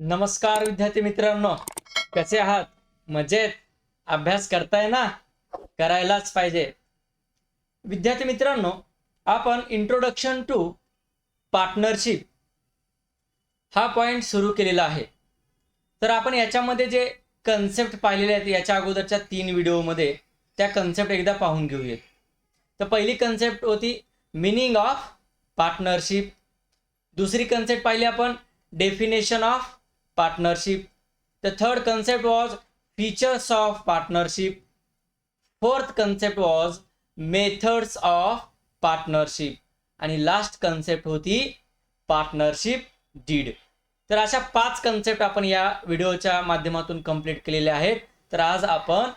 नमस्कार विद्यार्थी मित्रांनो, कसे आहात? मजेत? अभ्यास करताय ना? करायलाच पाहिजे. विद्यार्थी मित्रांनो, आपण इंट्रोडक्शन टू पार्टनरशिप हा पॉइंट सुरू केलेला आहे. तर आपण याच्यामध्ये जे कन्सेप्ट पाहिलेले आहेत याच्या अगोदरच्या 3 व्हिडिओमध्ये त्या कन्सेप्ट एकदा पाहून घेऊयात. तर पहिली कन्सेप्ट होती मीनिंग ऑफ पार्टनरशिप. दुसरी कन्सेप्ट पाहिली आपण definition of partnership. The third concept was features of partnership. Fourth concept was methods of partnership. आणि लास्ट कन्सेप्ट होती पार्टनरशिप डीड. तर अशा 5 कन्सेप्ट आपण या व्हिडिओच्या माध्यमातून कंप्लीट केलेल्या आहेत. तर आज आपण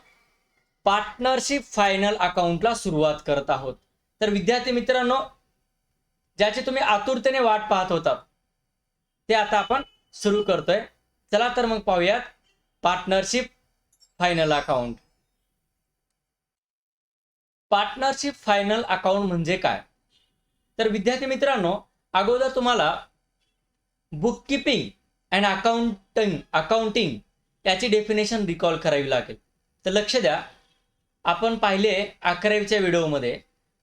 पार्टनरशिप फायनल अकाउंटला सुरुवात करत आहोत. तर विद्यार्थी मित्रांनो, ज्याची तुम्ही आतुरतेने वाट पाहत होता ते आता आपण सुरू करतोय. चला तर मग पाहूयात partnership final account. Partnership final account म्हणजे काय? तर विद्यार्थी मित्रांनो, अगोदर तुम्हाला बुक कीपिंग अँड अकाउंटिंग याची डेफिनेशन रिकॉल करावी लागेल. तर लक्ष द्या, आपण पाहिले 11वीच्या व्हिडिओमध्ये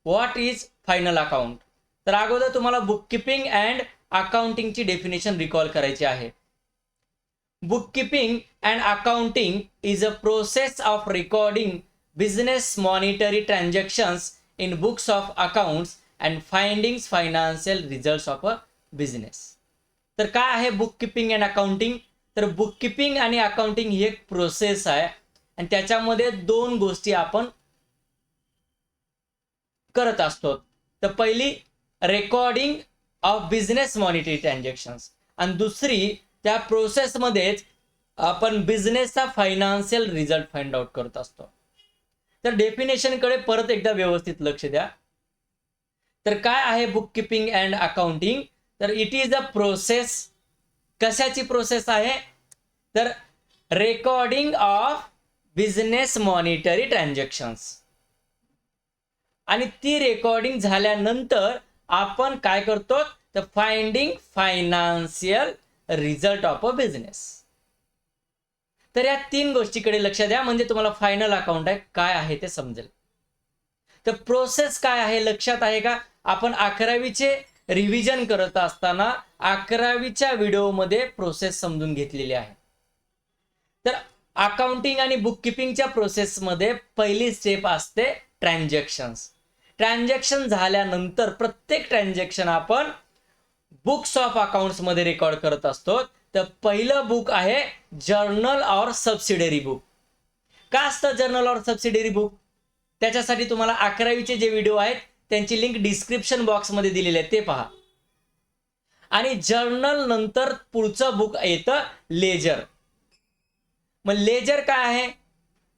व्हॉट इज फायनल अकाउंट. तर अगोदर तुम्हाला बुक कीपिंग अँड अकाउंटिंगची डेफिनेशन रिकॉल करायची आहे. Bookkeeping and accounting is a process of recording business monetary transactions in books of accounts and findings financial results of a business. तर काय आहे book keeping and accounting? तर book keeping आणि accounting ही एक process आहे आणि त्याच्यामध्ये 2 गोष्टी आपण करत असतो. तर पहिली recording of business monetary transactions आणि दुसरी त्या प्रोसेसमध्येच आपण बिझनेसचा फायनान्शियल रिझल्ट फाइंड आउट करत असतो. तर डेफिनेशनकडे परत एकदा व्यवस्थित लक्ष द्या. तर काय आहे बुक कीपिंग अँड अकाउंटिंग? तर इट इज अ प्रोसेस. कशाची प्रोसेस आहे? तर recording of business monetary transactions. आणि ती रेकॉर्डिंग झाल्यानंतर आपण काय करतो? तर finding financial result of a business. तर या 3 गोष्टीकडे लक्ष द्या, म्हणजे तुम्हाला फायनल अकाउंट आहे काय आहे ते समजेल. तर प्रोसेस काय आहे लक्षात आहे का? आपण 11वीचे रिव्हिजन करत असताना 11वीच्या व्हिडिओमध्ये प्रोसेस समजून घेतलेली आहे. तर अकाउंटिंग आणि बुक कीपिंगच्या प्रोसेसमध्ये पहिली स्टेप असते ट्रान्झॅक्शन्स. ट्रान्झॅक्शन झाल्यानंतर प्रत्येक ट्रान्झॅक्शन आपण बुक्स ऑफ अकाउंट्स मध्ये रेकॉर्ड करत असतो. तर पहिलं बुक आहे जर्नल ऑर सबसिडरी बुक. का असतं जर्नल ऑर सबसिडरी बुक? त्याच्यासाठी तुम्हाला 11वीचे जे व्हिडिओ आहेत त्यांची लिंक डिस्क्रिप्शन बॉक्समध्ये दिलेली आहे, ते पहा. आणि जर्नल नंतर पुढचं बुक येतं लेजर. मग लेजर काय आहे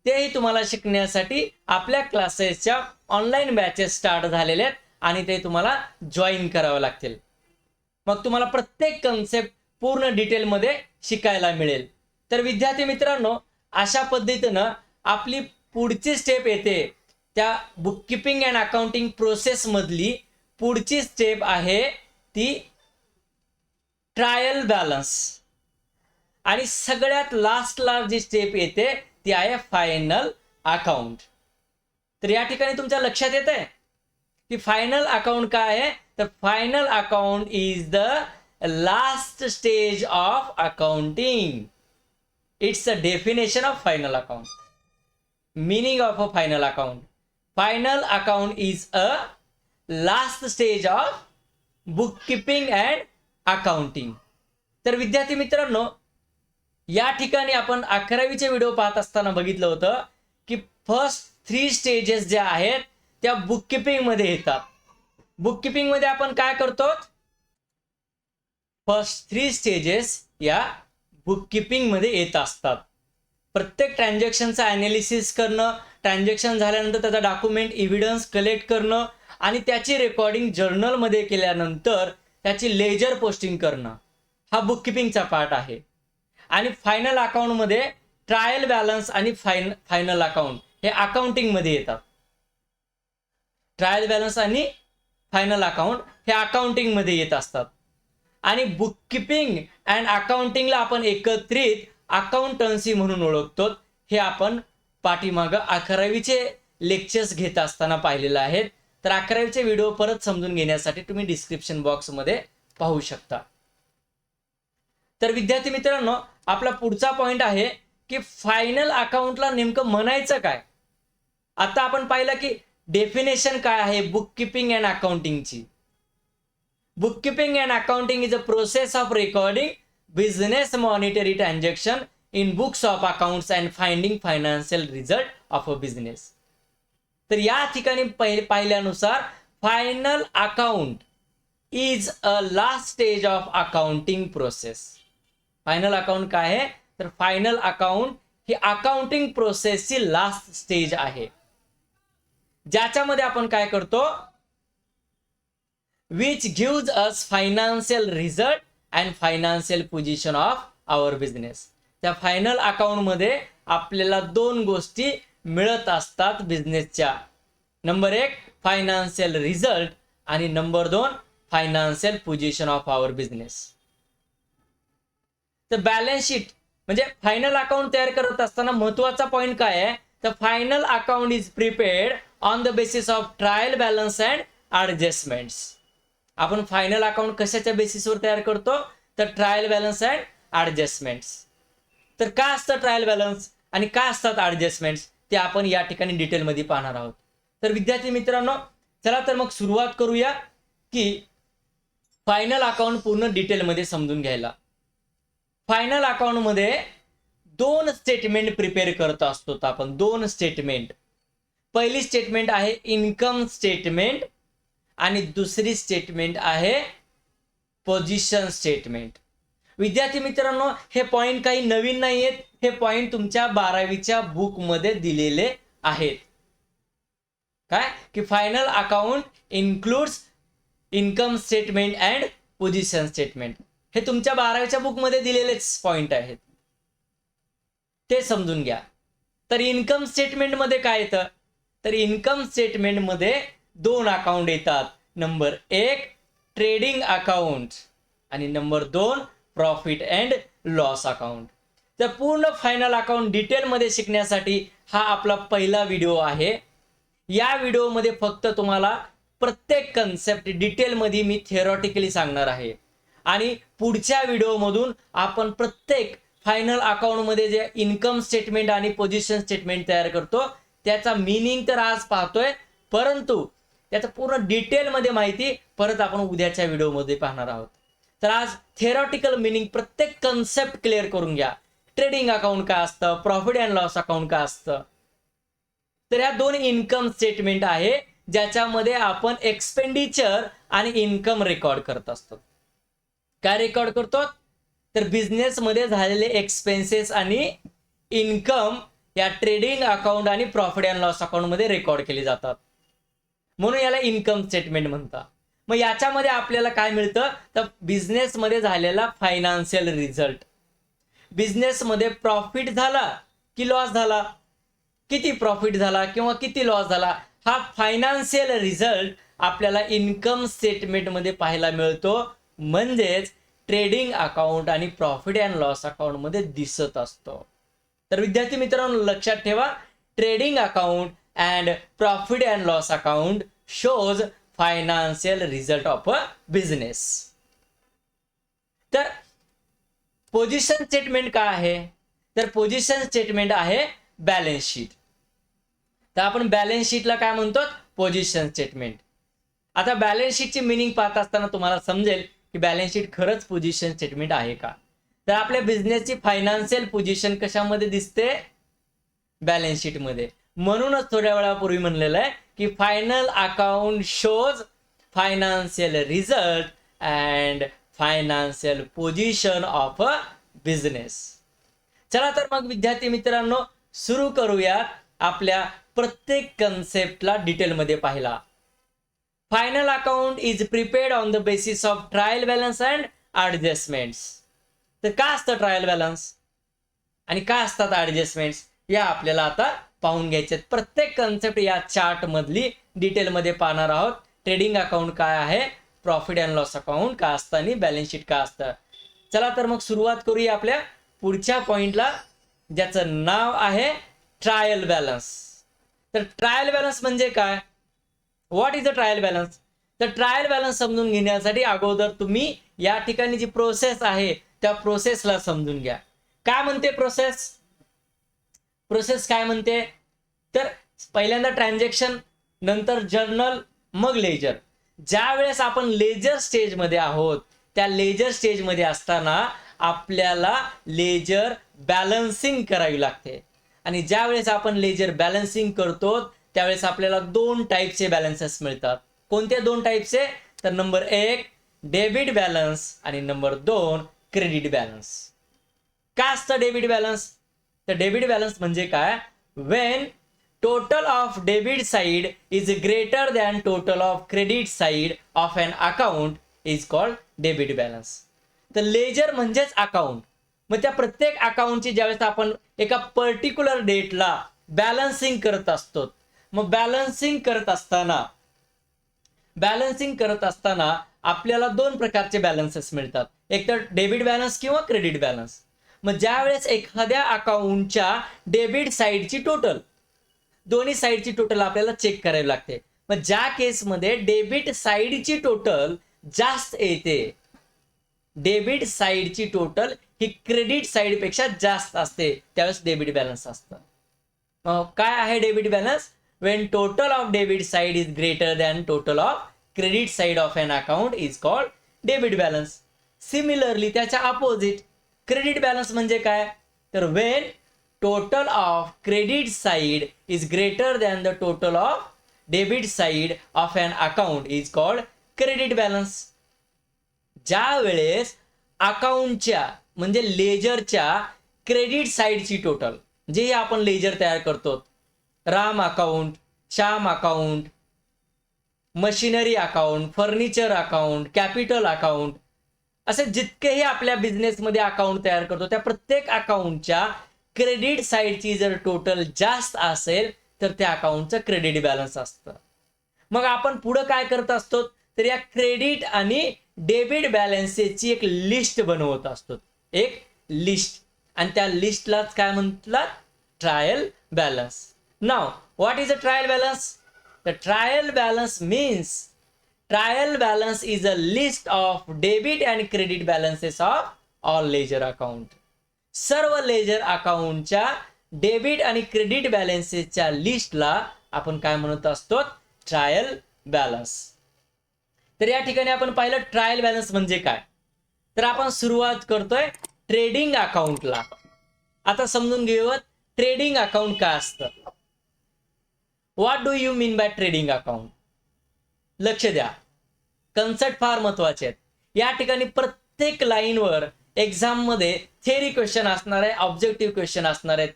तेही तुम्हाला शिकण्यासाठी आपल्या क्लासेसच्या ऑनलाईन बॅचेस स्टार्ट झालेले आहेत आणि ते तुम्हाला जॉईन करावं लागतील. मग तुम्हाला प्रत्येक कन्सेप्ट पूर्ण डिटेलमध्ये शिकायला मिळेल. तर विद्यार्थी मित्रांनो, अशा पद्धतीनं आपली पुढची स्टेप येते. त्या book keeping and accounting process मधली पुढची स्टेप आहे ती ट्रायल बॅलन्स. आणि सगळ्यात लास्टला जी स्टेप येते ती आहे फायनल अकाउंट. तर या ठिकाणी तुमच्या लक्षात येत आहे की फायनल अकाउंट काय आहे? तर final account is the last stage of accounting. It's a definition of final account. Meaning of a final account. Final account is a last stage of book keeping and accounting. तर विद्यार्थी मित्रांनो, या ठिकाणी आपण 11वीचे video पाहत असताना बघितलं होतं की फर्स्ट 3 स्टेजेस ज्या आहेत त्या बुक कीपिंग मध्ये येतात. बुक कीपिंग मध्ये आपण काय करतो? फर्स्ट 3 स्टेजेस या बुक कीपिंग मध्ये येत असतात. प्रत्येक ट्रान्झॅक्शनचा ॲनालिसिस करणं, ट्रान्झॅक्शन झाल्यानंतर त्याचा डॉक्युमेंट एव्हिडन्स कलेक्ट करणं आणि त्याची रेकॉर्डिंग जर्नलमध्ये केल्यानंतर त्याची लेजर पोस्टिंग करणं, हा बुक कीपिंगचा पार्ट आहे. आणि फायनल अकाउंटमध्ये ट्रायल बॅलन्स आणि फायनल अकाउंट हे अकाउंटिंग मध्ये येतात. ट्रायल बॅलन्स आणि फायनल अकाउंट हे अकाउंटिंग मध्ये येत असतात. आणि बुककीपिंग अँड अकाउंटिंगला आपण एकत्रित अकाउंटन्सी म्हणून ओळखतो. हे आपण पाठीमागं 11वीचे लेक्चर्स घेत असताना पाहिलेलं आहेत. तर 11वीचे व्हिडिओ परत समजून घेण्यासाठी तुम्ही डिस्क्रिप्शन बॉक्समध्ये पाहू शकता. तर विद्यार्थी मित्रांनो, आपला पुढचा पॉइंट आहे की फायनल अकाउंटला नेमकं म्हणायचं काय. आता आपण पाहिलं की डेफिनेशन काय आहे बुककीपिंग अँड अकाउंटिंगची. Bookkeeping and accounting is a process of recording business monetary transaction in books of accounts and finding financial result of a business. तर या ठिकाणी पाहिल्यानुसार final account is a last stage of accounting process. Final account काय आहे तर final account ही accounting प्रोसेसची last stage आहे, ज्याच्यामध्ये आपण काय करतो which gives us financial result and financial position of our business. त्या फायनल अकाउंट मध्ये आपल्याला दोन गोष्टी मिळत असतात बिझनेसच्या. नंबर 1 फायनान्शियल रिझल्ट आणि number 2 financial position of our business. तर बॅलन्स शीट म्हणजे फायनल अकाउंट तयार करत असताना महत्त्वाचा पॉइंट काय आहे तर final account is prepared on the basis of trial balance and adjustments. आपण फायनल अकाउंट कशाच्या बेसिसवर तयार करतो तर ट्रायल बॅलन्स अँड ॲडजस्टमेंट्स. तर काय असतं ट्रायल बॅलन्स आणि काय असतात ॲडजस्टमेंट्स ते आपण या ठिकाणी डिटेलमध्ये पाहणार आहोत. तर विद्यार्थी मित्रांनो, चला तर मग सुरुवात करूया की फायनल अकाउंट पूर्ण डिटेलमध्ये समजून घ्यायला. फायनल अकाउंटमध्ये 2 स्टेटमेंट प्रिपेअर करत असतो आपण. 2 स्टेटमेंट. पहिली स्टेटमेंट आहे इन्कम स्टेटमेंट आणि दुसरी स्टेटमेंट आहे पोझिशन स्टेटमेंट. विद्यार्थी मित्रांनो, हे पॉइंट काही नवीन नाही आहेत. हे पॉइंट तुमच्या 12वीच्या बुकमध्ये दिलेले आहेत. काय की final account includes income statement and position statement. हे तुमच्या 12वीच्या बुकमध्ये दिलेलेच पॉइंट आहेत, ते समजून घ्या. तर इन्कम स्टेटमेंट मध्ये काय येतं तर इन्कम स्टेटमेंट मध्ये 2 अकाउंट येतात. नंबर 1 ट्रेडिंग अकाउंट आणि number 2 profit and loss account. तर पूर्ण फायनल अकाउंट डिटेलमध्ये शिकण्यासाठी हा आपला पहिला व्हिडिओ आहे. या व्हिडिओमध्ये फक्त तुम्हाला प्रत्येक कन्सेप्ट डिटेलमध्ये मी थिअरॉटिकली सांगणार आहे आणि पुढच्या व्हिडिओमधून आपण प्रत्येक फायनल अकाउंटमध्ये जे इन्कम स्टेटमेंट आणि पोझिशन स्टेटमेंट तयार करतो त्याचा मीनिंग तर आज पाहतोय, परंतु त्याचं पूर्ण डिटेलमध्ये माहिती परत आपण उद्याच्या व्हिडिओमध्ये पाहणार आहोत. तर आज थिअरॉटिकल मीनिंग प्रत्येक कन्सेप्ट क्लिअर करून घ्या. ट्रेडिंग अकाउंट काय असतं, प्रॉफिट अँड लॉस अकाउंट काय असतं. तर ह्या 2 इन्कम स्टेटमेंट आहे ज्याच्यामध्ये आपण एक्सपेंडिचर आणि इन्कम रेकॉर्ड करत असतो. काय रेकॉर्ड करतो तर बिझनेसमध्ये झालेले एक्सपेन्सेस आणि इन्कम या ट्रेडिंग अकाउंट आणि प्रॉफिट अँड लॉस अकाउंट मध्ये रेकॉर्ड केले जातात, म्हणून याला इन्कम स्टेटमेंट म्हणतात. मग याच्यामध्ये आपल्याला काय मिळतं तर बिझनेसमध्ये झालेला फायनान्शियल रिझल्ट. बिझनेसमध्ये प्रॉफिट झाला की लॉस झाला, किती प्रॉफिट झाला किंवा किती लॉस झाला, हा फायनान्शियल रिझल्ट आपल्याला इन्कम स्टेटमेंटमध्ये पाहायला मिळतो. म्हणजेच ट्रेडिंग अकाउंट आणि प्रॉफिट अँड लॉस अकाउंट मध्ये दिसत असतो. तर विद्यार्थी मित्रांनो लक्षात ठेवा, trading account and profit and loss account shows financial result of a business. तर पोझिशन स्टेटमेंट काय आहे तर पोझिशन स्टेटमेंट आहे बॅलन्स शीट. तर आपण बॅलन्स शीटला काय म्हणतो पोझिशन स्टेटमेंट. आता बॅलन्स शीटची मिनिंग पाहत असताना तुम्हाला समजेल की बॅलन्स शीट खरंच पोझिशन स्टेटमेंट आहे का. तर आपल्या बिझनेसची फायनान्शियल पोझिशन कशामध्ये दिसते बॅलन्स शीट मध्ये. म्हणूनच थोड्या वेळापूर्वी म्हणलेलं आहे की final account shows financial result and financial position of a business. चला तर मग विद्यार्थी मित्रांनो सुरू करूया आपल्या प्रत्येक कन्सेप्टला डिटेलमध्ये पाहिला. Final account is prepared on the basis of trial balance and adjustments. तर काय असतं ट्रायल बॅलन्स आणि काय असतात ॲडजस्टमेंट्स या आपल्याला आता पाहून घ्यायचे. प्रत्येक कन्सेप्ट या चार्ट मधली डिटेलमध्ये पाहणार आहोत. ट्रेडिंग अकाउंट काय आहे, प्रॉफिट अँड लॉस अकाउंट का असतं आणि बॅलन्स शीट का असतं. चला तर मग सुरुवात करूया आपल्या पुढच्या पॉइंटला, ज्याचं नाव आहे ट्रायल बॅलन्स. तर ट्रायल बॅलन्स म्हणजे काय? What is a trial balance? तर ट्रायल बॅलन्स समजून घेण्यासाठी अगोदर तुम्ही या ठिकाणी जी प्रोसेस आहे त्या प्रोसेसला समजून घ्या. काय म्हणते प्रोसेस? प्रोसेस काय म्हणते? तर पहिल्यांदा ट्रान्झॅक्शन, नंतर जर्नल, मग लेजर. ज्या वेळेस आपण लेजर स्टेजमध्ये आहोत, त्या लेजर स्टेजमध्ये असताना आपल्याला लेजर बॅलन्सिंग करावी लागते. आणि ज्या वेळेस आपण लेजर बॅलन्सिंग करतो त्यावेळेस आपल्याला 2 टाईपचे बॅलन्सेस मिळतात. कोणते 2 टाईपचे? तर नंबर 1 डेबिट बॅलन्स आणि नंबर 2 क्रेडिट बॅलन्स. काय असतं डेबिट बॅलन्स? तर डेबिट बॅलन्स म्हणजे काय? Wien total of debit side is greater than total of credit side of an account is called debit balance. तर लेजर म्हणजेच अकाउंट. मग त्या प्रत्येक अकाउंटची ज्यावेळेस आपण एका पर्टिक्युलर डेटला बॅलन्सिंग करत असतो, मग बॅलन्सिंग करत असताना आपल्याला 2 प्रकारचे बॅलन्सेस मिळतात. एक तर डेबिट बॅलन्स किंवा क्रेडिट बॅलन्स. मग ज्यावेळेस एखाद्या अकाउंटच्या डेबिट साईडची टोटल, दोन्ही साईडची टोटल आपल्याला चेक करावी लागते. मग ज्या केसमध्ये डेबिट साईडची टोटल जास्त येते, डेबिट साईडची टोटल ही क्रेडिट साईड पेक्षा जास्त असते, त्यावेळेस डेबिट बॅलन्स असतं. काय आहे debit balance? Wien total of debit side is greater than total of credit side of an account is called debit balance. Similarly त्याच्या अपोजिट क्रेडिट बॅलन्स म्हणजे काय? तर Wien total of credit side is greater than the total of debit side of an account is called credit balance. ज्या वेळेस अकाउंटच्या म्हणजे लेजरच्या credit साईडची total, जे आपण लेजर तयार करतो, Ram account, Shyam account, machinery account, furniture account, capital account, असे जितकेही आपल्या बिझनेसमध्ये अकाउंट तयार करतो त्या प्रत्येक अकाउंटच्या क्रेडिट साईडची जर टोटल जास्त असेल तर त्या अकाउंटचं क्रेडिट बॅलन्स असतं. मग आपण पुढे काय करत असतो? तर या क्रेडिट आणि डेबिट बॅलन्सची एक लिस्ट बनवत असतो, एक लिस्ट, आणि त्या लिस्टलाच काय म्हणतात? Trial balance. नाव what is a trial balance? The trial balance means trial balance is a list of debit and credit balances of all ledger account. सर्व लेजर अकाउंटच्या डेबिट आणि क्रेडिट बॅलन्सेसच्या लिस्टला आपण काय म्हणत असतो? Trial balance. तर या ठिकाणी आपण पाहिलं ट्रायल बॅलन्स म्हणजे काय. तर आपण सुरुवात करतोय ट्रेडिंग अकाउंटला. आता समजून घेऊया ट्रेडिंग अकाउंट काय असतं. What do you mean by trading account? लक्ष द्या, कन्सेप्ट फार महत्वाचे आहेत. या ठिकाणी प्रत्येक लाईनवर एक्झाम मध्ये थेरी क्वेश्चन असणार आहे, ऑब्जेक्टिव्ह क्वेश्चन असणार आहेत.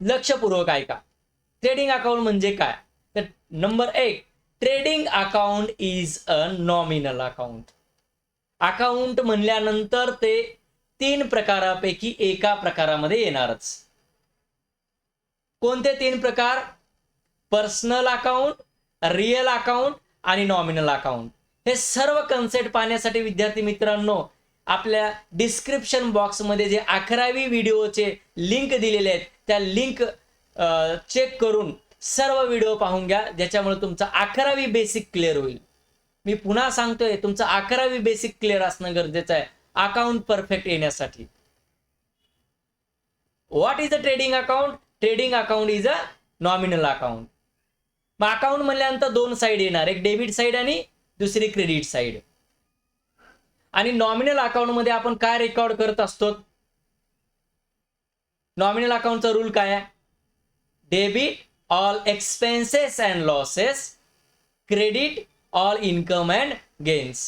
लक्षपूर्वक ऐका. ट्रेडिंग अकाउंट म्हणजे काय? तर number 1 trading account is a nominal account. Account म्हणल्यानंतर ते 3 प्रकारापैकी एका प्रकारामध्ये येणारच. कोणते 3 प्रकार? पर्सनल अकाउंट, रिअल अकाउंट आणि नॉमिनल अकाउंट. हे सर्व कन्सेप्ट पाहण्यासाठी विद्यार्थी मित्रांनो आपल्या डिस्क्रिप्शन बॉक्समध्ये जे 11वी व्हिडिओचे लिंक दिलेले आहेत त्या लिंक चेक करून सर्व व्हिडिओ पाहून घ्या, ज्याच्यामुळे तुमचा 11वी बेसिक क्लिअर होईल. मी पुन्हा सांगतोय, तुमचा 11वी बेसिक क्लिअर असणं गरजेचं आहे अकाउंट परफेक्ट येण्यासाठी. What is a trading account? Trading account is a nominal account. मग अकाउंट म्हणल्यानंतर 2 साईड येणार, एक डेबिट साईड आणि दुसरी क्रेडिट साईड. आणि नॉमिनल अकाउंट मध्ये आपण काय रेकॉर्ड करत असतो? नॉमिनल अकाउंटचा रूल काय आहे? Debit all expenses and losses, credit all income and gains.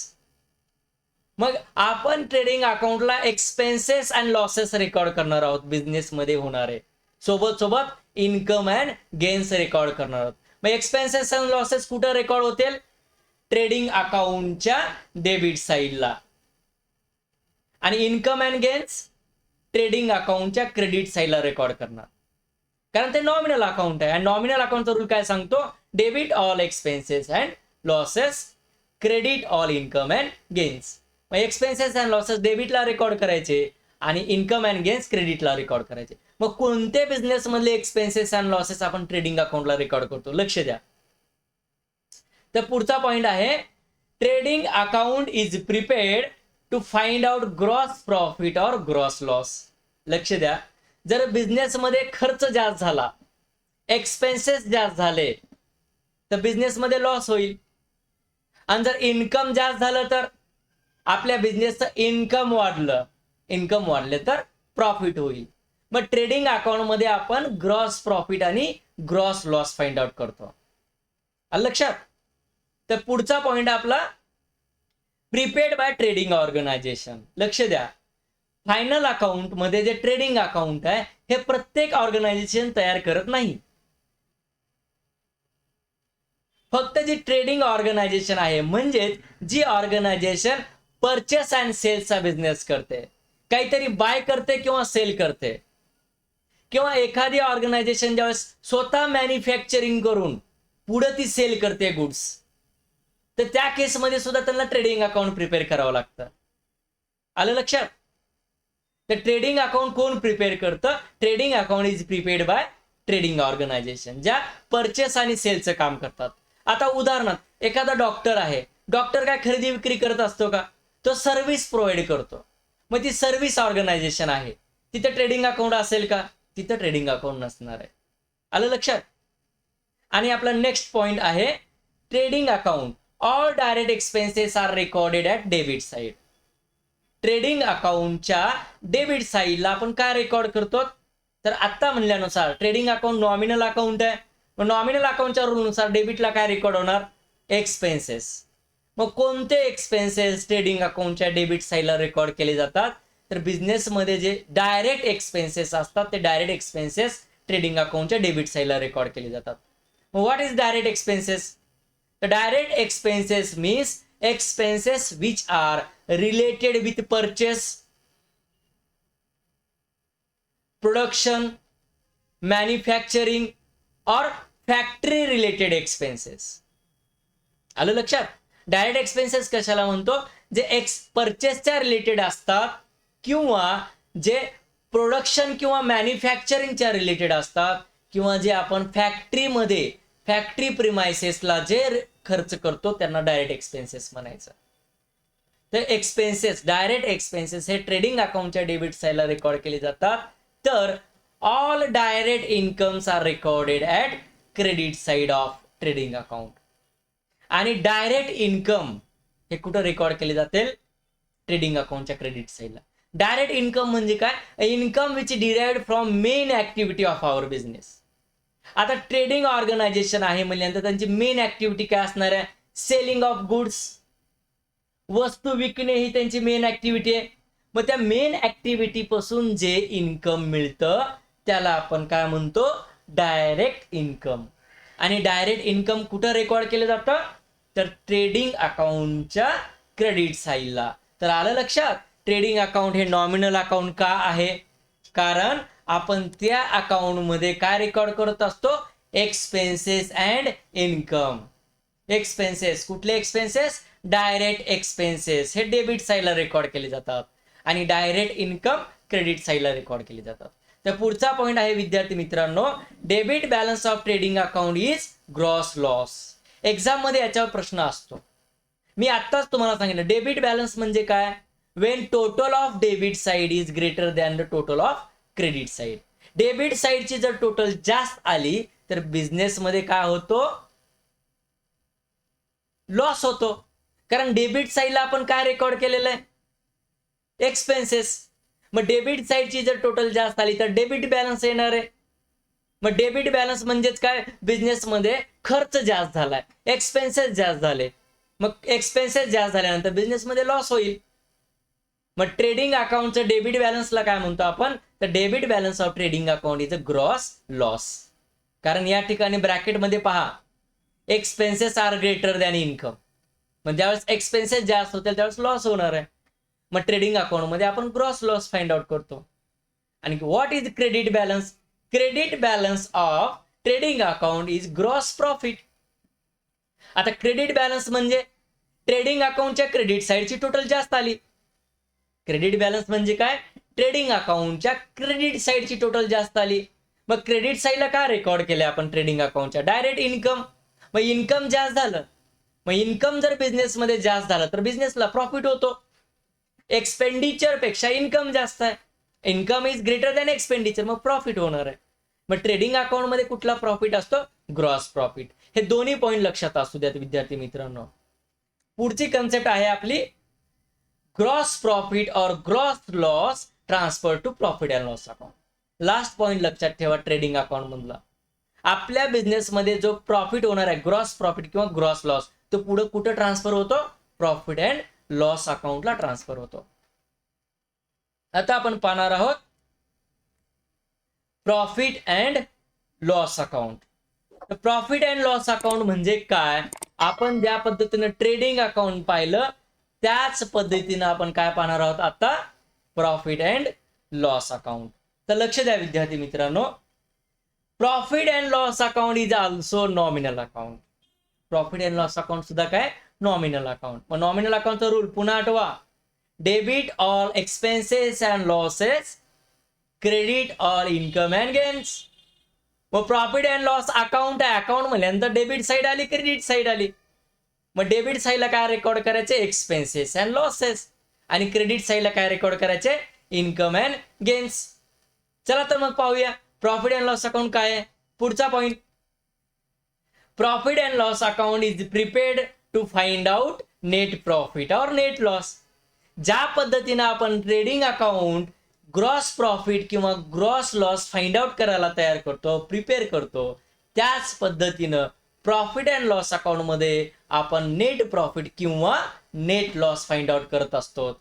मग आपण ट्रेडिंग अकाउंटला एक्सपेन्सेस अँड लॉसेस रेकॉर्ड करणार आहोत, बिझनेस मध्ये होणारे, सोबत सोबत इन्कम अँड गेन्स रेकॉर्ड करणार आहोत. मग एक्सपेन्सेस अँड लॉसेस कुठे रेकॉर्ड होतील? ट्रेडिंग अकाउंटच्या डेबिट साईडला, आणि इन्कम अँड गेन्स ट्रेडिंग अकाउंटच्या क्रेडिट साईडला रेकॉर्ड करणार, कारण ते नॉमिनल अकाउंट आहे. आणि नॉमिनल अकाउंटचा रूल काय सांगतो? Debit all expenses and losses, credit all income and gains. मग एक्सपेन्सेस अँड लॉसेस डेबिटला रेकॉर्ड करायचे आणि इन्कम अँड गेन्स क्रेडिटला रेकॉर्ड करायचे. मग कोणते बिझनेस मधले एक्सपेन्सेस अँड लॉसेस आपण ट्रेडिंग अकाउंटला रेकॉर्ड करतो, लक्ष द्या. तर पुढचा पॉइंट आहे, trading account is prepared to find out gross profit और ग्रॉस लॉस. लक्ष द्या, जर बिझनेसमध्ये खर्च जास्त झाला, एक्सपेन्सेस जास्त झाले, तर बिझनेसमध्ये लॉस होईल. आणि जर इन्कम जास्त झालं तर आपल्या बिझनेसचं इन्कम वाढले तर प्रॉफिट होईल. मग ट्रेडिंग अकाउंट मध्ये आपण ग्रॉस प्रॉफिट आणि ग्रॉस लॉस फाइंड आउट करतो. आलं लक्षात. तर पुढचा पॉइंट आपला प्रिपेड बाय ट्रेडिंग ऑर्गनायझेशन. लक्ष द्या, फायनल अकाउंट मध्ये जे ट्रेडिंग अकाउंट आहे हे प्रत्येक ऑर्गनायझेशन तयार करत नाही. फक्त जी ट्रेडिंग ऑर्गनायझेशन आहे, म्हणजेच जी ऑर्गनायझेशन परचेस अँड सेल्सचा बिझनेस करते, काहीतरी बाय करते किंवा सेल करते, किंवा एखादी ऑर्गनायझेशन ज्यावेळेस स्वतः मॅन्युफॅक्चरिंग करून पुढे ती सेल करते गुड्स, तर त्या केसमध्ये सुद्धा त्यांना ट्रेडिंग अकाउंट प्रिपेअर करावं लागतं. आलं लक्षात. तर ट्रेडिंग अकाउंट कोण प्रिपेअर करतं? Trading account is prepared by trading organisation, ज्या परचेस आणि सेलचं काम करतात. आता उदाहरणार्थ एखादा डॉक्टर आहे, डॉक्टर काय खरेदी विक्री करत असतो का? तो सर्व्हिस प्रोव्हाइड करतो. मग ती सर्व्हिस ऑर्गनायझेशन आहे, तिथे ट्रेडिंग अकाउंट असेल का? तिथे ट्रेडिंग अकाउंट नसणार आहे. आलं लक्षात. आणि आपला नेक्स्ट पॉइंट आहे, trading account all direct expenses are recorded at debit side. Trading अकाउंटच्या डेबिट साइडला आपण काय रेकॉर्ड करतो? तर आता म्हणल्यानुसार ट्रेडिंग अकाउंट नॉमिनल अकाउंट आहे. मग नॉमिनल अकाउंटच्या रूलनुसार डेबिटला काय रेकॉर्ड होणार? एक्सपेन्सेस. मग कोणते एक्सपेन्सेस ट्रेडिंग अकाउंटच्या डेबिट साइडला रेकॉर्ड केले जातात? तर बिझनेसमध्ये जे डायरेक्ट एक्सपेन्सेस असतात ते डायरेक्ट एक्सपेन्सेस ट्रेडिंग अकाउंटच्या डेबिट साइडला रेकॉर्ड केले जातात. What is direct expenses? The direct expenses means expenses which are related with purchase, production, manufacturing or factory related expenses. आलं लक्षात. डायरेक्ट एक्सपेन्सेस कशाला म्हणतो? जे परचेसच्या रिलेटेड असतात किंवा जे प्रोडक्शन किंवा मॅन्युफॅक्चरिंगच्या रिलेटेड असतात किंवा जे आपण फॅक्टरी प्रिमायसेसला जे खर्च करतो त्यांना डायरेक्ट एक्सपेन्सेस म्हणायचं. तर एक्सपेन्सेस, डायरेक्ट एक्सपेन्सेस हे ट्रेडिंग अकाउंटच्या डेबिट साइडला रेकॉर्ड केले जातात. तर all direct incomes are recorded at credit side of trading account. आणि डायरेक्ट इन्कम हे कुठं रेकॉर्ड केले जातील? ट्रेडिंग अकाउंटच्या क्रेडिट साइडला. डायरेक्ट इन्कम म्हणजे काय? Income which derived from main activity of our business. आता ट्रेडिंग ऑर्गनायझेशन आहे म्हणल्यानंतर त्यांची मेन ऍक्टिव्हिटी काय असणार आहे? सेलिंग ऑफ गुड्स, वस्तू विकणे ही त्यांची मेन ऍक्टिव्हिटी आहे. मग त्या मेन ऍक्टिव्हिटी पासून जे इन्कम मिळतं त्याला आपण काय म्हणतो? Direct income. आणि डायरेक्ट इन्कम कुठं रेकॉर्ड केलं जातं? तर ट्रेडिंग अकाउंटच्या क्रेडिट साइडला. तर आलं लक्षात, ट्रेडिंग अकाउंट हे नॉमिनल अकाउंट का आहे? कारण आपण त्या अकाउंटमध्ये काय रेकॉर्ड करत असतो? Expenses and income. एक्सपेन्सेस, कुठले एक्सपेन्सेस? डायरेक्ट एक्सपेन्सेस हे डेबिट साइडला रेकॉर्ड केले जातात आणि डायरेक्ट इन्कम क्रेडिट साइडला रेकॉर्ड केले जातात. तर पुढचा पॉइंट आहे विद्यार्थी मित्रांनो, debit balance of trading account is gross loss. Exam मध्ये याच्यावर प्रश्न असतो. मी आत्ताच तुम्हाला सांगितलं डेबिट बॅलन्स म्हणजे काय? When total of debit side is greater than the total of credit side. Debit साइडची जर टोटल जास्त आली तर बिझनेस मध्ये काय होतो? लॉस होतो. कारण डेबिट साइडला आपण काय रेकॉर्ड केलेलं आहे? एक्सपेन्सेस. मग डेबिट साइडची जर टोटल जास्त आली तर डेबिट बॅलन्स येणार आहे. मग डेबिट बॅलन्स म्हणजेच काय? बिझनेस मध्ये खर्च जास्त झालाय, एक्सपेन्सेस जास्त झाले. मग एक्सपेन्सेस जास्त झाल्यानंतर बिझनेस मध्ये लॉस होईल. मग ट्रेडिंग अकाउंटचं डेबिट बॅलन्सला काय म्हणतो आपण? तर debit balance of trading account is a gross loss. कारण या ठिकाणी ब्रॅकेटमध्ये पहा, expenses are greater than income. म्हणजे ज्यावेळेस एक्सपेन्सेस जास्त होतील त्यावेळेस लॉस होणार आहे. मग ट्रेडिंग अकाउंटमध्ये आपण ग्रॉस लॉस फाइंड आउट करतो. आणि what is credit balance? Credit balance of trading account is gross profit. आता क्रेडिट बॅलन्स म्हणजे ट्रेडिंग अकाउंटच्या क्रेडिट साईडची टोटल जास्त आली. क्रेडिट बॅलन्स म्हणजे काय? ट्रेडिंग अकाउंटच्या क्रेडिट साईडची टोटल जास्त आली. मग क्रेडिट साईडला काय रेकॉर्ड केलंय आपण ट्रेडिंग अकाउंटच्या? Direct income. मग इन्कम जास्त झालं, मग इन्कम जर बिझनेसमध्ये जास्त झालं तर बिझनेसला प्रॉफिट होतो. एक्सपेंडिचर पेक्षा इन्कम जास्त आहे, income is greater than expenditure, मग प्रॉफिट होणार आहे. मग ट्रेडिंग अकाउंटमध्ये कुठला प्रॉफिट असतो? Gross profit. हे दोन्ही पॉईंट लक्षात असू द्यात विद्यार्थी मित्रांनो. पुढची कन्सेप्ट आहे आपली ग्रॉस प्रॉफिट और gross loss transfer to profit and loss account. Last point लक्षात ठेवा ट्रेडिंग अकाउंट मधला. आपल्या बिझनेसमध्ये जो प्रॉफिट होणार आहे ग्रॉस प्रॉफिट किंवा ग्रॉस लॉस, तो पुढे कुठं ट्रान्सफर होतो? प्रॉफिट अँड लॉस अकाउंटला ट्रान्सफर होतो. आता आपण पाहणार आहोत profit and loss account. Profit and loss account म्हणजे काय? आपण ज्या पद्धतीने ट्रेडिंग अकाउंट पाहिलं त्याच पद्धतीने आपण काय पाहणार आहोत आता? Profit and loss account. तर लक्ष द्या विद्यार्थी मित्रांनो, profit and loss account is also nominal account. Profit and loss account सुद्धा काय? Nominal account. मग नॉमिनल अकाउंटचा रूल पुन्हा आठवा. Debit all expenses and losses, credit all income and gains. मग प्रॉफिट अँड लॉस अकाउंट आहे, अकाउंट म्हणल्यानंतर debit side आली, credit side आली. मग डेबिट साईडला काय रेकॉर्ड करायचे? Expenses and losses. आणि क्रेडिट साईडला काय रेकॉर्ड करायचे? Income and gains. चला तर मग पाहूया प्रॉफिट अँड लॉस अकाउंट काय आहे. पुढचा point, profit and loss account is prepared to find out net profit और नेट लॉस. ज्या पद्धतीने आपण ट्रेडिंग अकाउंट ग्रॉस प्रॉफिट किंवा ग्रॉस लॉस फाइंड आउट करायला तयार करतो, प्रिपेअर करतो, त्याच पद्धतीनं प्रॉफिट अँड लॉस अकाउंट मध्ये आपण नेट प्रॉफिट किंवा नेट लॉस फाइंड आउट करत असतो.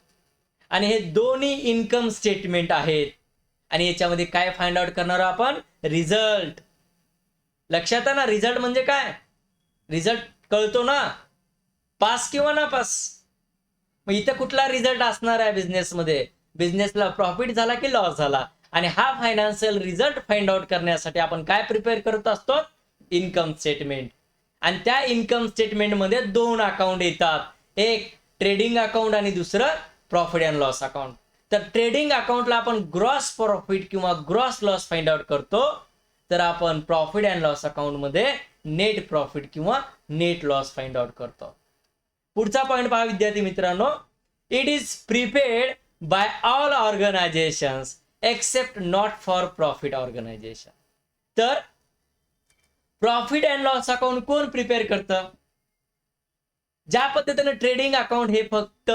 आणि हे दोन्ही इन्कम स्टेटमेंट आहेत. आणि याच्यामध्ये काय फाइंड आउट करणार आपण? रिझल्ट. लक्षात आहे ना, रिझल्ट म्हणजे काय? रिझल्ट कळतो ना, पास किंवा ना पास. मग इथं कुठला रिझल्ट असणार आहे बिझनेसमध्ये? बिझनेसला प्रॉफिट झाला की लॉस झाला. आणि हा फायनान्शियल रिझल्ट फाइंड आउट करण्यासाठी आपण काय प्रिपेअर करत असतो? Income statement. आणि त्या इन्कम स्टेटमेंट मध्ये दोन अकाउंट येतात, एक ट्रेडिंग अकाउंट आणि दुसरं प्रॉफिट अँड लॉस अकाउंट. तर ट्रेडिंग अकाउंटला आपण ग्रॉस प्रॉफिट किंवा ग्रॉस लॉस फाइंड आउट करतो, तर आपण प्रॉफिट अँड लॉस अकाउंट मध्ये नेट प्रॉफिट किंवा नेट लॉस फाइंड आउट करतो. पुढचा पॉइंट पहा विद्यार्थी मित्रांनो, it is prepared by all organisations except not for profit organisation. तर प्रॉफिट अँड लॉस अकाउंट कोण प्रिपेअर करतं? ज्या पद्धतीने ट्रेडिंग अकाउंट हे फक्त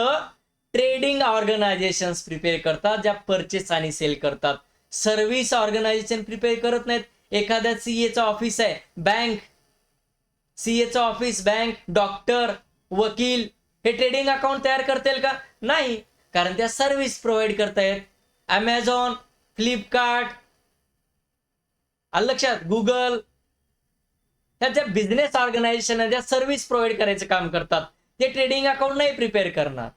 ट्रेडिंग ऑर्गनायझेशन्स प्रिपेअर करतात, ज्या परचेस आणि सेल करतात. सर्व्हिस ऑर्गनायझेशन प्रिपेअर करत नाहीत. एखाद्या सीएचं ऑफिस आहे, बँक, सीएचं ऑफिस, बँक, डॉक्टर, वकील, हे ट्रेडिंग अकाउंट तयार करतील का? नाही, कारण त्या सर्व्हिस प्रोव्हाइड करतायत. अमेझॉन, फ्लिपकार्ट, लक्षात, गुगल, ह्या ज्या बिझनेस ऑर्गनायझेशन ज्या सर्व्हिस प्रोव्हाइड करायचं काम करतात, ते ट्रेडिंग अकाउंट नाही प्रिपेअर करणार.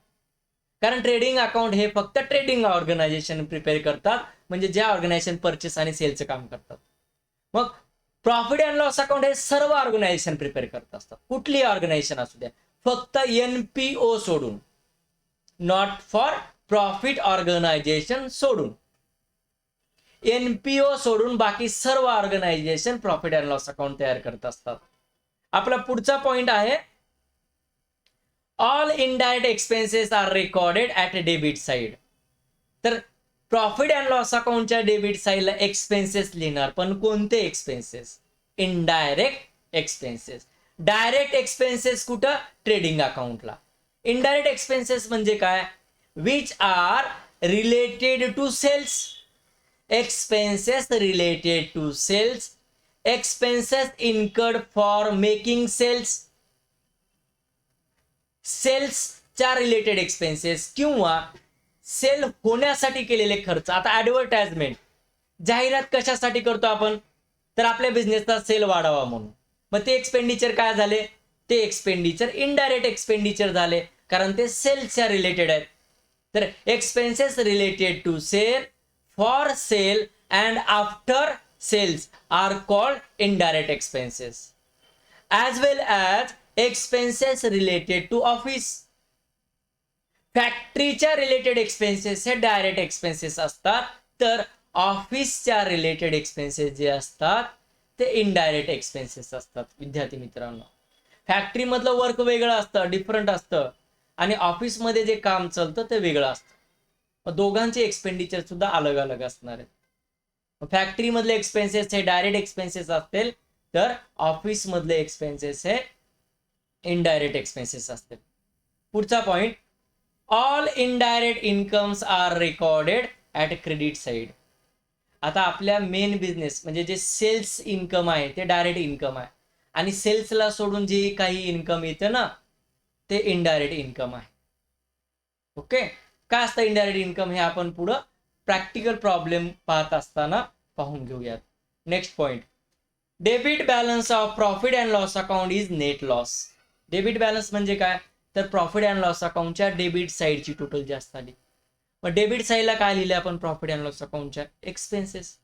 कारण ट्रेडिंग अकाउंट हे फक्त ट्रेडिंग ऑर्गनायझेशन प्रिपेअर करतात, म्हणजे ज्या ऑर्गनायझेशन परचेस आणि सेलचं काम करतात. मग प्रॉफिट अँड लॉस अकाउंट हे सर्व ऑर्गनायझेशन प्रिपेअर करत असतात, कुठली ऑर्गनायझेशन असू द्या, फक्त एनपीओ सोडून, नॉट फॉर प्रॉफिट ऑर्गनायझेशन सोडून. एनपीओ सोडून बाकी सर्व organisation profit and loss account तयार करत असतात. आपला पुढचा पॉइंट आहे, all indirect expenses are recorded at debit side. तर प्रॉफिट अँड लॉस अकाउंटच्या डेबिट साइडला एक्सपेन्सेस लिहिणार, पण कोणते expenses? Indirect expenses. Direct expenses कुठं? ट्रेडिंग अकाउंटला. इनडायरेक्ट एक्सपेन्सेस म्हणजे काय? Which are related to sales. Expenses related to sales, expenses incurred for making cells. सेल्सच्या रिलेटेड एक्सपेन्सेस किंवा सेल होण्यासाठी केलेले खर्च. आता ऍडव्हर्टाइजमेंट, जाहिरात कशासाठी करतो आपण? तर आपल्या बिझनेसचा सेल वाढावा म्हणून. मग ते एक्सपेंडिचर काय झाले? ते एक्सपेंडिचर इनडायरेक्ट एक्सपेंडिचर झाले, कारण ते सेल्सच्या रिलेटेड आहेत. तर expenses related to sale, for sale and after sales are called indirect expenses, as well as expenses related to office. फॅक्टरीच्या रिलेटेड एक्सपेन्सेस हे डायरेक्ट एक्सपेन्सेस असतात, तर ऑफिसच्या रिलेटेड एक्सपेन्सेस जे असतात ते इनडायरेक्ट एक्सपेन्सेस असतात. विद्यार्थी मित्रांनो, फॅक्टरी मधलं वर्क वेगळं असतं, डिफरंट असतं, आणि ऑफिसमध्ये जे काम चालतं ते वेगळं असतं. दोघांचे एक्सपेंडिचर सुद्धा अलग अलग असणार आहेत. फॅक्टरी मधले एक्सपेन्सेस हे डायरेक्ट एक्सपेन्सेस असतील, तर ऑफिस मधले एक्सपेन्सेस हे इनडायरेक्ट एक्सपेन्सेस असतील. पुढचा point, all indirect incomes are recorded at credit side. आता आपल्या मेन बिझनेस म्हणजे जे सेल्स इन्कम आहे ते डायरेक्ट इन्कम आहे, आणि सेल्सला सोडून जे काही इन्कम येतं ना ते इनडायरेक्ट इन्कम आहे. ओके, काय असतं इनडायरेक्ट इन्कम हे आपण पुढं प्रॅक्टिकल प्रॉब्लेम पाहत असताना पाहून घेऊयात. Next point, debit balance of profit and loss account is net loss. Debit balance म्हणजे काय, तर प्रॉफिट अँड लॉस अकाउंटच्या डेबिट साईडची टोटल जास्त आली. मग डेबिट साईडला काय लिहिले आपण, प्रॉफिट अँड लॉस अकाउंटच्या एक्सपेन्सेस,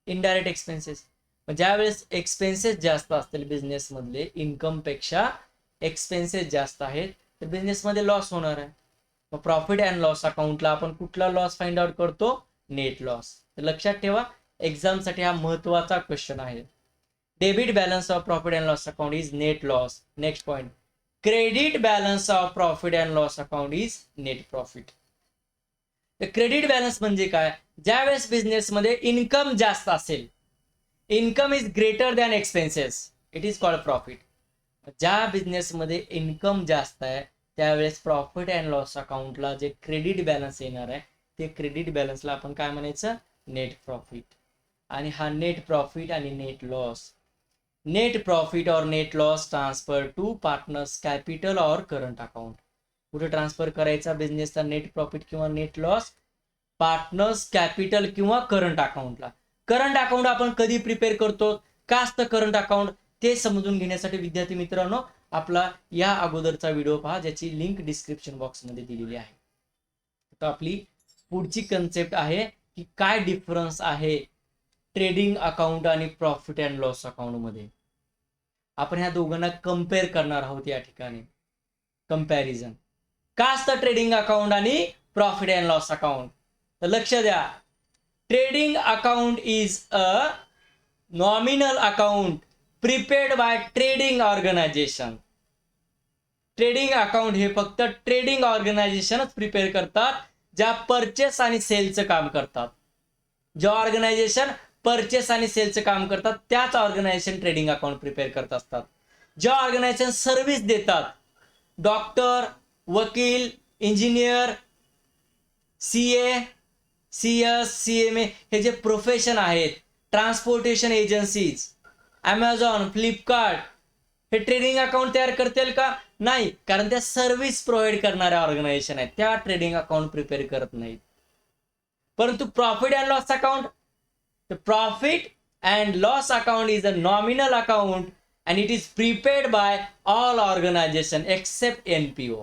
इनडायरेक्ट एक्सपेन्सेस. मग ज्यावेळेस एक्सपेन्सेस जास्त असतील बिझनेसमधले इन्कमपेक्षा, एक्सपेन्सेस जास्त आहेत, तर बिझनेसमध्ये लॉस होणार आहे. मग प्रॉफिट अँड लॉस अकाउंटला आपण कुठला लॉस फाइंड आउट करतो, नेट लॉस. तर लक्षात ठेवा, एक्झामसाठी हा महत्वाचा क्वेश्चन आहे. Debit balance of profit and loss account is net loss. Next point, credit balance of profit and loss account is net profit. तर क्रेडिट बॅलन्स म्हणजे काय, ज्यावेळेस बिझनेसमध्ये इन्कम जास्त असेल, income is greater than expenses, it is called profit. ज्या बिझनेसमध्ये income जास्त आहे त्यावेळेस प्रॉफिट अँड लॉस अकाउंटला जे क्रेडिट बॅलन्स येणार आहे ते क्रेडिट बॅलन्सला आपण काय म्हणायचं, नेट प्रॉफिट. आणि हा नेट प्रॉफिट आणि नेट लॉस, नेट प्रॉफिट और net loss transfer to partners capital और करंट अकाउंट. कुठे ट्रान्सफर करायचा बिझनेसचा नेट प्रॉफिट किंवा नेट लॉस, पार्टनर्स कॅपिटल किंवा करंट अकाउंटला. करंट अकाउंट आपण कधी प्रिपेअर करतो, का असतं करंट अकाउंट, ते समजून घेण्यासाठी विद्यार्थी मित्रांनो आपला या अगोदरचा व्हिडिओ पहा, ज्याची लिंक डिस्क्रिप्शन बॉक्समध्ये दिलेली आहे. तर आपली पुढची कन्सेप्ट आहे की काय डिफरन्स आहे ट्रेडिंग अकाउंट आणि प्रॉफिट अँड लॉस अकाउंट मध्ये. आपण ह्या दोघांना कम्पेअर करणार आहोत या ठिकाणी. कंपॅरिझन का असतं ट्रेडिंग अकाउंट आणि प्रॉफिट अँड लॉस अकाउंट, तर लक्ष द्या. Trading account is a nominal account prepared by trading organisation. Trading account हे फक्त ट्रेडिंग ऑर्गनायझेशनच प्रिपेअर करतात, ज्या परचेस आणि सेलचं काम करतात. ज्या ऑर्गनायझेशन परचेस आणि सेलचं काम करतात त्याच ऑर्गनायझेशन ट्रेडिंग अकाउंट प्रिपेअर करत असतात. ज्या ऑर्गनायझेशन सर्व्हिस देतात, डॉक्टर, वकील, इंजिनियर, CA, CS, CMA हे जे प्रोफेशन आहेत, ट्रान्सपोर्टेशन एजन्सीज, अमेझॉन, फ्लिपकार्ट, हे ट्रेडिंग अकाउंट तयार करतील का, नाही, कारण त्या सर्व्हिस प्रोव्हाइड करणाऱ्या ऑर्गनायझेशन आहेत, त्या ट्रेडिंग अकाउंट प्रिपेअर करत नाहीत. परंतु profit and loss account, the profit and loss account is a nominal account and it is prepared by all organization except NPO.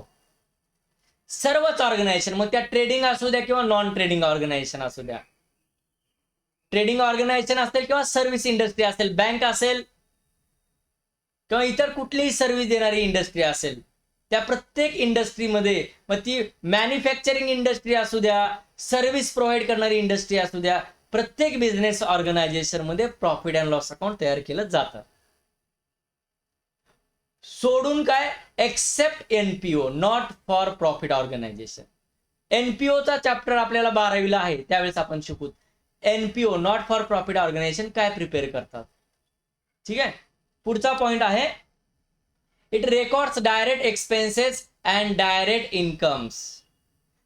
सर्वच ऑर्गनायझेशन, मग त्या ट्रेडिंग असू द्या किंवा नॉन ट्रेडिंग ऑर्गनायझेशन असू द्या, ट्रेडिंग ऑर्गनायझेशन असेल किंवा सर्व्हिस इंडस्ट्री असेल, बँक असेल किंवा इतर कुठलीही सर्व्हिस देणारी इंडस्ट्री असेल, त्या प्रत्येक इंडस्ट्रीमध्ये, मग ती मॅन्युफॅक्चरिंग इंडस्ट्री असू द्या, सर्व्हिस प्रोव्हाइड करणारी इंडस्ट्री असू द्या, प्रत्येक बिझनेस ऑर्गनायझेशन मध्ये प्रॉफिट अँड लॉस अकाउंट तयार केलं जातं. सोडून काय, except NPO, not for profit organisation. NPOचा चॅप्टर आपल्याला 12वीला आहे, त्यावेळेस आपण शिकू NPO, not for profit organisation काय प्रिपेअर करतात. ठीक आहे, पुढचा पॉइंट आहे, it records direct expenses and direct incomes.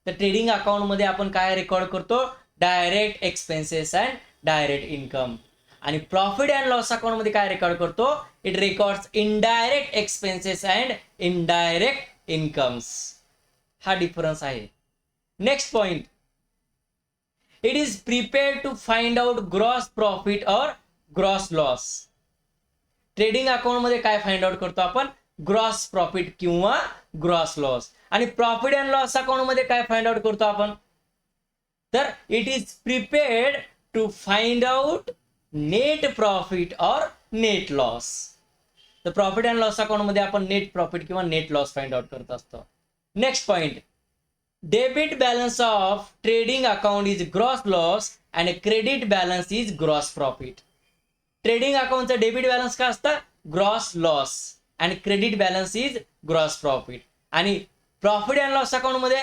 तर ट्रेडिंग अकाउंट मध्ये आपण काय रेकॉर्ड करतो, direct expenses and direct income. आणि प्रॉफिट अँड लॉस अकाउंट मध्ये काय रेकॉर्ड करतो, it records indirect expenses and indirect incomes. हा डिफरन्स आहे. Next point, it is prepared to find out gross profit और ग्रॉस लॉस. ट्रेडिंग अकाउंट मध्ये काय find out करतो आपण, ग्रॉस प्रॉफिट किंवा ग्रॉस लॉस. आणि प्रॉफिट अँड लॉस अकाउंट मध्ये काय फाइंड आउट करतो आपण, तर it is prepared to find out net profit और नेट लॉस. तर प्रॉफिट अँड लॉस अकाउंट मध्ये आपण नेट प्रॉफिट किंवा नेट लॉस फाइंड आउट करत असतो. Next point, debit balance of trading account is gross loss and credit balance is gross profit. Trading अकाउंटचा debit balance काय असतं? Gross loss and credit balance is gross profit. आणि profit and loss account मध्ये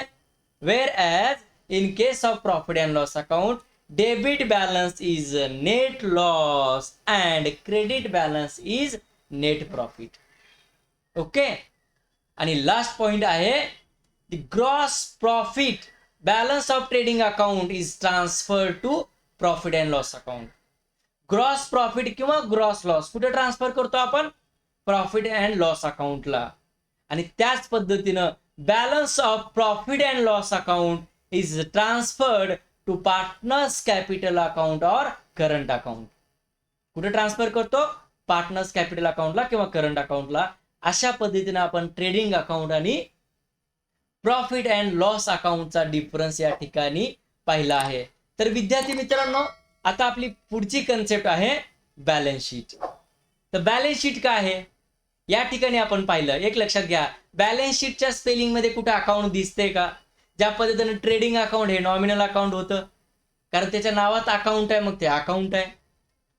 whereas in case of profit and loss account debit balance is net loss and credit balance is net profit. Okay. आणि last point आहे, the gross profit balance of trading account is transfer to profit and loss account. Gross profit किंवा gross loss कुठे transfer करतो आपण? Profit and loss अकाउंटला. आणि त्याच पद्धतीनं balance of profit and loss account is transferred to partners capital account और current account. कुठे ट्रान्सफर करतो? पार्टनर्स कॅपिटल अकाउंटला किंवा करंट अकाउंटला. अशा पद्धतीने आपण ट्रेडिंग अकाउंट आणि प्रॉफिट अँड लॉस अकाउंटचा डिफरन्स या ठिकाणी पाहिला आहे. तर विद्यार्थी मित्रांनो, आता आपली पुढची कन्सेप्ट आहे बॅलन्स शीट. तर बॅलन्स शीट काय आहे या ठिकाणी आपण पाहिलं. एक लक्षात घ्या, बॅलन्स शीटच्या स्पेलिंग मध्ये कुठे अकाउंट दिसते का? ज्या पद्धतीने ट्रेडिंग अकाउंट हे नॉमिनल अकाउंट होतं, कारण त्याच्या नावात अकाउंट आहे, मग ते अकाउंट आहे.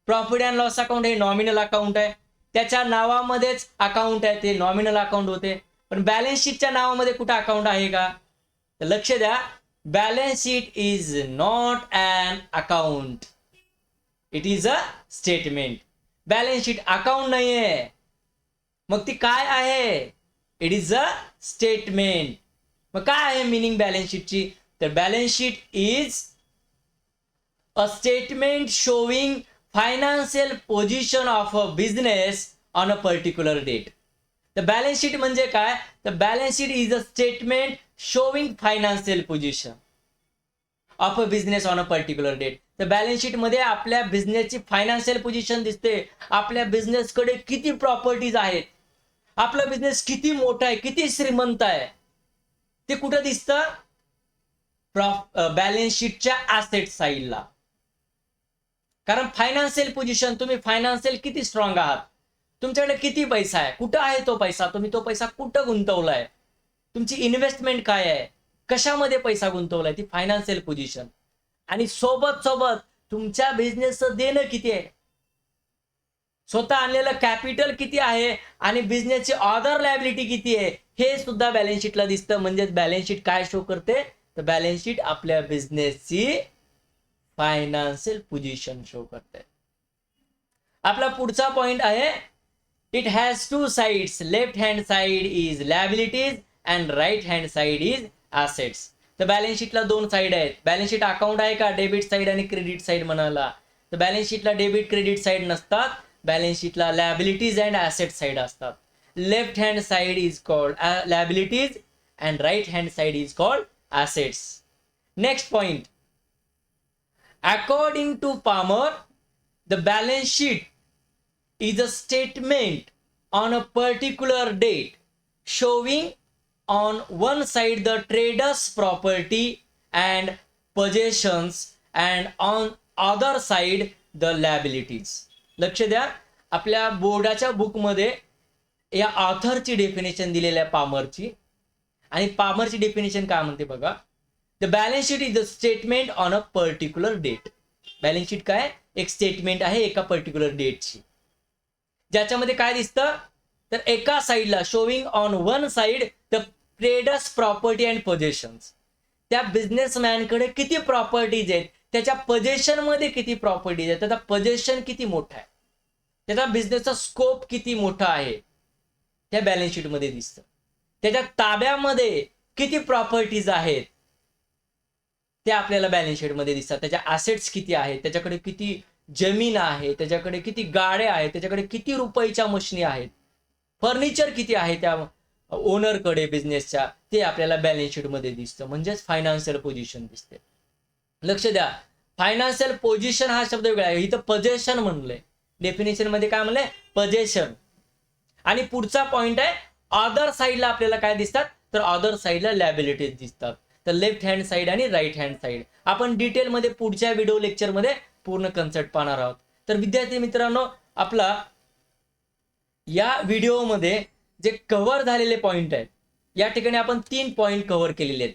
प्रॉफिट अँड लॉस अकाउंट हे नॉमिनल अकाउंट आहे, त्याच्या नावामध्येच अकाउंट आहे, ते नॉमिनल अकाउंट होते. पण बॅलन्स शीटच्या नावामध्ये कुठे अकाउंट आहे का? तर लक्ष द्या, balance sheet is not an account, it is a statement. Balance sheet account नाहीये, मग ती काय आहे? It is a statement. मग काय आहे मिनिंग बॅलन्स शीटची? तर balance sheet is a statement showing financial position of a business on a particular date. तर बॅलन्स शीट म्हणजे काय? तर balance sheet is a statement showing financial position of a business on a particular date. तर balance sheet मध्ये आपल्या बिझनेसची financial position दिसते, आपल्या बिझनेसकडे किती प्रॉपर्टीज आहेत, आपला बिझनेस किती मोठा आहे, किती श्रीमंत आहे, ते कुठं दिसतं? बॅलन्स शीटच्या ऍसेट साईडला. कारण फायनान्शियल पोझिशन, तुम्ही फायनान्शियल किती स्ट्रॉंग आहात, तुमच्याकडे किती पैसा आहे, कुठं आहे तो पैसा, तुम्ही तो पैसा कुठं गुंतवलाय, तुमची इन्व्हेस्टमेंट काय आहे, कशामध्ये पैसा गुंतवलाय, ती फायनान्शियल पोझिशन. आणि सोबत सोबत तुमच्या बिझनेसचं देणं किती आहे, स्वतः आणलेलं कॅपिटल किती आहे आणि बिझनेसची अदर लायबिलिटी किती आहे, हे सुद्धा बॅलन्स शीटला दिसतं. म्हणजे बॅलन्स शीट काय शो करते? तर बॅलन्स शीट आपल्या बिझनेसची फायनान्शियल पोझिशन शो करते. आपला पुढचा पॉइंट आहे, it has two sides, left hand side is liabilities and right hand side is assets. तर बॅलन्स शीटला दोन साइड आहेत. बॅलन्स शीट अकाउंट आहे का? डेबिट साइड आणि क्रेडिट साइड म्हणाला. तर बॅलन्स शीटला डेबिट क्रेडिट साइड नसतात, बॅलन्स शीटला लायबिलिटीज अँड ॲसेट साइड असतात. Left hand side is called liabilities and right hand side is called assets. Next point, according to Palmer, the balance sheet is a statement on a particular date showing on one side the trader's property and possessions and on other side the liabilities. लक्ष द्या, आपल्या बोर्डाच्या बुकमध्ये या ऑथरची definition दिलेल्या पामरची, आणि पामरची definition काय म्हणते बघा. The balance sheet is a statement on a particular date. Balance sheet काय? एक स्टेटमेंट आहे एका पर्टिक्युलर डेटची, ज्याच्यामध्ये काय दिसतं? तर एका साईडला showing on one side the traders property and possessions. त्या बिझनेसमॅनकडे किती प्रॉपर्टीज आहेत, त्याच्या पोझेशन मध्ये किती प्रॉपर्टीज आहेत, त्याचा पोझेशन किती मोठा आहे, त्याचा बिझनेसचा स्कोप किती मोठा आहे, त्या बॅलन्स शीट मध्ये दिसतं. त्याच्या ताब्यामध्ये किती प्रॉपर्टीज आहेत ते आपल्याला बॅलन्स शीट मध्ये दिसतात. त्याच्या ॲसेट्स किती आहेत, त्याच्याकडे किती जमीन आहे, त्याच्याकडे किती गाड्या आहेत, त्याच्याकडे किती रुपयाच्या मशिनी आहेत, फर्निचर किती आहे त्या ओनरकडे बिझनेसच्या, ते आपल्याला बॅलन्स शीट मध्ये दिसतं. म्हणजेच फायनान्शियल पोझिशन दिसते. लक्ष द्या, फायनान्शियल पोझिशन हा शब्द वेगळा आहे, इथं पोझेशन म्हणलंय. डेफिनेशन मध्ये काय म्हणलंय? पोझेशन. आणि पुढचा पॉइंट आहे, अदर साईडला आपल्याला काय दिसतात? तर अदर साईडला लायबिलिटीज दिसतात. तर लेफ्ट हँड साईड आणि राईट हँड साईड आपण डिटेलमध्ये पुढच्या व्हिडिओ लेक्चरमध्ये पूर्ण कन्सेप्ट पाहणार आहोत. तर विद्यार्थी मित्रांनो, आपला या व्हिडिओमध्ये जे कव्हर झालेले पॉइंट आहेत, या ठिकाणी आपण 3 पॉइंट कव्हर केलेले आहेत.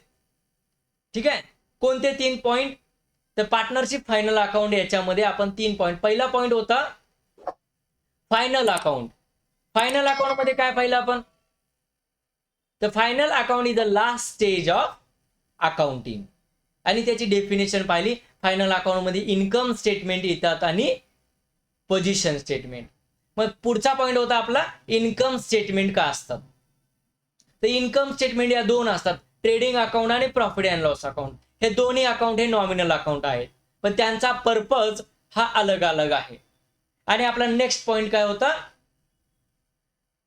ठीक आहे. कोणते 3 पॉइंट? तर पार्टनरशिप फायनल अकाउंट याच्यामध्ये आपण 3 पॉइंट. पहिला पॉइंट होता फायनल अकाउंट. फायनल अकाउंट मध्ये काय पाहिलं आपण? तर final account is the last stage of accounting आणि त्याची डेफिनेशन पाहिली. फायनल अकाउंट मध्ये इन्कम स्टेटमेंट येतात आणि पोझिशन स्टेटमेंट. मग पुढचा पॉइंट होता आपला इन्कम स्टेटमेंट का असतात. तर इन्कम स्टेटमेंट या 2 असतात, ट्रेडिंग अकाउंट आणि प्रॉफिट अँड लॉस अकाउंट. हे दोन्ही अकाउंट हे नॉमिनल अकाउंट आहेत, पण त्यांचा पर्पज हा अलग अलग आहे. आणि आपला नेक्स्ट पॉइंट काय होता?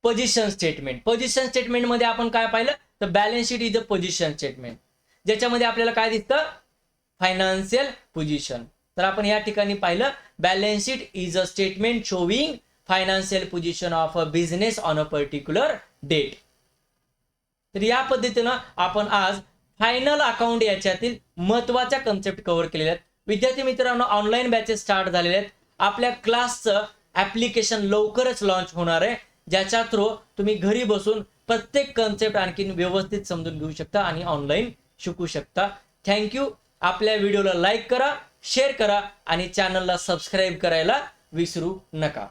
Position statement. पोझिशन स्टेटमेंट मध्ये आपण काय पाहिलं? तर balance sheet is a position statement, ज्याच्यामध्ये आपल्याला काय दिसतं? Financial position. तर आपण या ठिकाणी पाहिलं balance sheet is a statement showing financial position of a business on a particular date. तर या पद्धतीनं आपण आज फायनल अकाउंट याच्यातील महत्वाच्या कन्सेप्ट कव्हर केलेल्या आहेत. विद्यार्थी मित्रांनो, ऑनलाईन बॅचेस स्टार्ट झालेले आहेत. आपल्या क्लासचं ऍप्लिकेशन लवकरच लॉन्च होणार आहे, ज्याच्या थ्रू तुम्ही घरी बसून प्रत्येक कन्सेप्ट आणखी व्यवस्थित समजून घेऊ शकता आणि ऑनलाईन शिकू शकता. थँक्यू. आपल्या व्हिडिओला लाईक करा, शेअर करा आणि चॅनलला सबस्क्राईब करायला विसरू नका.